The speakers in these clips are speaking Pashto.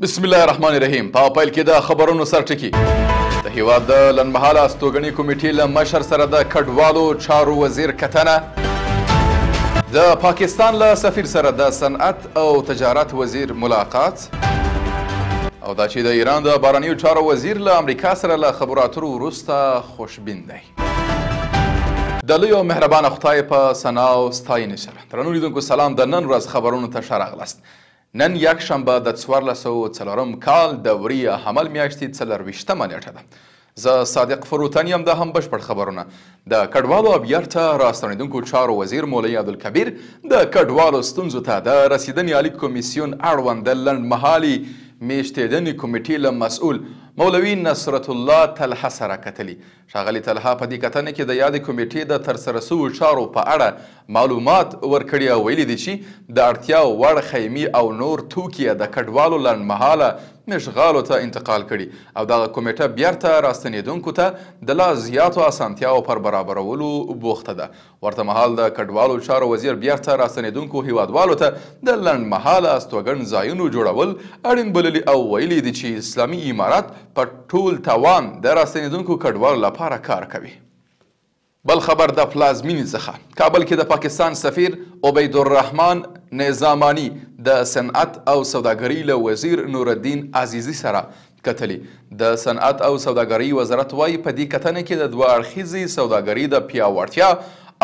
بسم الله الرحمن الرحیم. په پیل کې د خبرونو سرټکی. د هیواد د لنډمهاله استوګنې کمیټې له مشر سره د کډوالو چارو وزیر کتنه، د پاکستان له سفیر سره د صنعت او تجارت وزیر ملاقات، او دا چې د ایران د بهرنیو چارو وزیر له امریکا سره له خبرو اترو وروسته خوشبین دی. د لوی او مهربانه خدای په ثنا او ستاینې سره درنو لیدونکو سلام. د نن ورځ خبرونو ته ښه راغلاست. نن یک شنبه د 1404 کال د وریه حمل میاشتې 24مه نیټه ده. زه صادق فروتن یم. د هم بشپړ خبرونه. د کډوالو او بیرته راستنېدونکو چارو وزیر مولوي عبدالکبیر د کډوالو ستونزو ته د رسیدنې عالي کمیسیون اړوند د لنډمهالې میشتېدنې کمیټې له مسؤل مولوي نصرت الله طلحه سره کتلي. ښاغلي طلحه په دې کتنه کې د یادې کمیټې د ترسره سوو چارو په اړه معلومات ورکړي او ویلي دي چې د اړتیاو وړ خیمې او نور توکي د کډوالو لنډمهاله مشغالو ته انتقال کړي او دغه کمیټه بیرته راستنېدونکو ته د لا زیاتو اسانتیاو پر برابرولو بوخته ده. ورته مهال د کډوالو چارو وزیر بیرته راستنېدونکو هیوادوالو ته د لنډمهاله استوګن ځایونو جوړول اړین بللي او ویلي دي چې اسلامي امارت په ټول توان د راستنېدونکو کډوالو لپاره کار کوي. بل خبر د پلازمینې څخه کابل کې د پاکستان سفیر عبیدالرحمن نظامانی د صنعت او سوداګرۍ له وزیر نورالدین عزیزي سره کتلي. د صنعت او سوداګرۍ وزارت وایي په دې کتنه کې د دوه اړخیزې سوداګرۍ د پیاوړتیا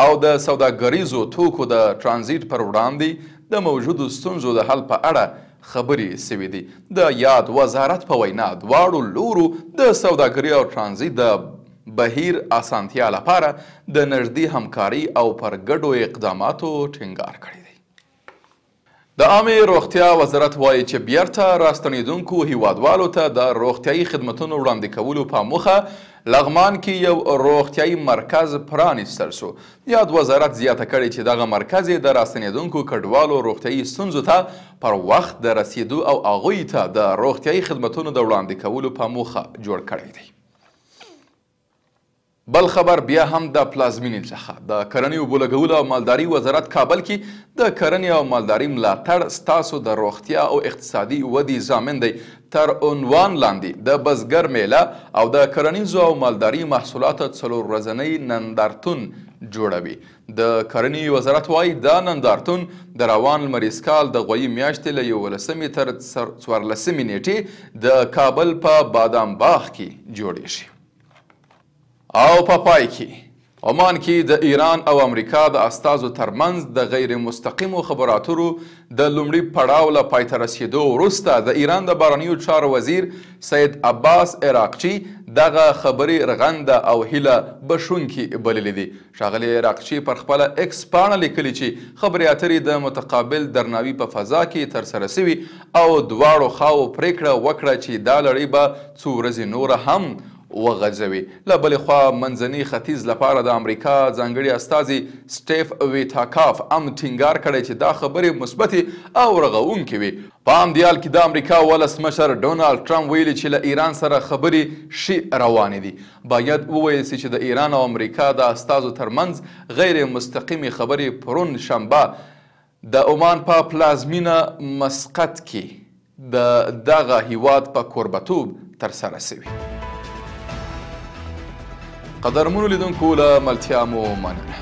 او د سوداګریزو توکو د ترانزیت پر وړاندې د موجودو ستونزو د حل په اړه خبرې سوي دي. د یاد وزارت په وینا دواړو لورو د سوداګرۍ او ترانزیت د بهیر اسانتیا لپاره د نږدې همکاري او پر ګډو اقداماتو ټینګار کړی دی. د عامې روغتیا وزارت وایي چې بیرته راستنېدونکو هیوادوالو ته د روغتیایي خدمتونو وړاندې کولو په موخه لغمان کې یو روغتیایي مرکز پرانیستل شو. یاد وزارت زیاته کړې چې دغه مرکز یې د راستنېدونکو کډوالو روغتیایي ستونزو ته پر وخت د رسیدو او هغوی ته د روغتیایي خدمتونو د وړاندې کولو په موخه جوړ کړی دی. بل خبر بیا هم د پلازمینې څخه د کرنې اوبو لګولو او مالداري وزارت کابل کې د کرنې او مالداري ملاتړ ستاسو د روغتیا او اقتصادي ودې ضامن دی تر عنوان لاندې د بزګر میله او د کرنیزو او مالداري محصولاتو 4 ورځنی نندارتون جوړوي. د کرنې وزارت وایي دا نندارتون د روان لمریز کال د غویي میاشتې له 11 تر 14 نیټې د کابل په بادام باغ کې جوړیږي. او په پای کې عمان کې د ایران او امریکا د استازو ترمنځ د غیر مستقیمو خبرو اترو د لومړي پړاو له پایته رسیدو وروسته د ایران د بهرنیو چارو وزیر سید عباس عراقچي دغه خبرې رغنده او هیله بښونکي بللې دي. ښاغلي عراقچي پر خپله ایکس پاڼه لیکلي چې خبرې اترې د متقابل درناوي په فضا کې ترسره سوي او دواړو خواو پریکړه وکړه چې دا لړۍ به څو ورځې نوره هم وغځوي. له بلې خوا منځني ختیځ لپاره د امریکا ځانګړي استازي سټیف ویټاکاف هم ټینګار کړی چې دا خبرې مثبتې او رغونکې وي. په همدې حال کې د امریکا ولسمشر ډونالډ ټرمپ ویلي چې له ایران سره خبرې ښې روانې دي. باید وویل سي چې د ایران او امریکا د استازو ترمنځ غیر مستقیمې خبرې پرون شنبه د عمان په پلازمینه مسقط کې د دغه هیواد په کوربتوب ترسره سوي. قدرمنو لیدونکو له ملتیا مو مننه.